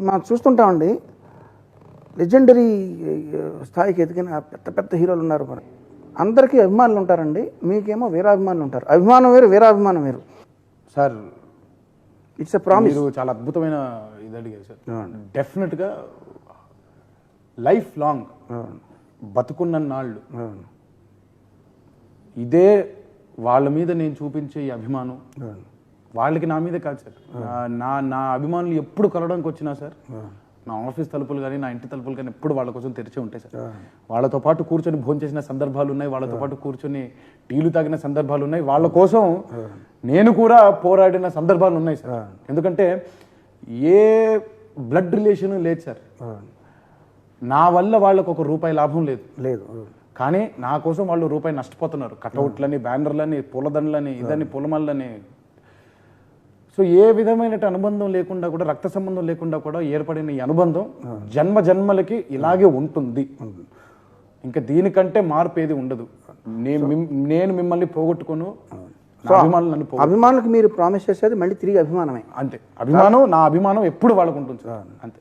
మనం చూస్తుంటామండి, లెజెండరీ స్థాయికి ఎదిగిన పెద్ద పెద్ద హీరోలు ఉన్నారు. మరి అందరికీ అభిమానులు ఉంటారండి, మీకేమో వీరాభిమానులు ఉంటారు. అభిమానం వేరు, వీరాభిమానం వేరు సార్. It's a promise. మీరు చాలా అద్భుతమైన ఇది అడిగారు సార్. డెఫినెట్గా లైఫ్ లాంగ్ బతుకున్న నాళ్ళు ఇదే వాళ్ళ మీద నేను చూపించే ఈ అభిమానం వాళ్ళకి నా మీద కాదు సార్. నా అభిమానులు ఎప్పుడు కలవడానికి వచ్చినా సార్, నా ఆఫీస్ తలుపులు కానీ నా ఇంటి తలుపులు కానీ ఎప్పుడు వాళ్ళ కోసం తెరిచి ఉంటాయి సార్. వాళ్ళతో పాటు కూర్చొని భోజనం చేసిన సందర్భాలు ఉన్నాయి, వాళ్ళతో పాటు కూర్చొని టీలు తాగిన సందర్భాలు ఉన్నాయి, వాళ్ళ కోసం నేను కూడా పోరాడిన సందర్భాలు ఉన్నాయి సార్. ఎందుకంటే ఏ బ్లడ్ రిలేషన్ లేదు సార్. నా వల్ల వాళ్ళకు ₹1 లాభం లేదు, కానీ నా కోసం వాళ్ళు ₹1 నష్టపోతున్నారు. కటౌట్లని, బ్యానర్లని, పూలదండలని, ఇదని పూలమాలని. సో ఏ విధమైన అనుబంధం లేకుండా కూడా, రక్త సంబంధం లేకుండా కూడా ఏర్పడిన ఈ అనుబంధం జన్మ జన్మలకి ఇలాగే ఉంటుంది. ఇంకా దీనికంటే మార్పు ఏది ఉండదు. నేను మిమ్మల్ని పోగొట్టుకోను, అభిమానులకు మీరు ప్రామిస్ చేసేది మళ్ళీ తిరిగి అభిమానమే. అంతే. అభిమానం, నా అభిమానం ఎప్పుడు వాళ్ళకు ఉంటుంది అంతే.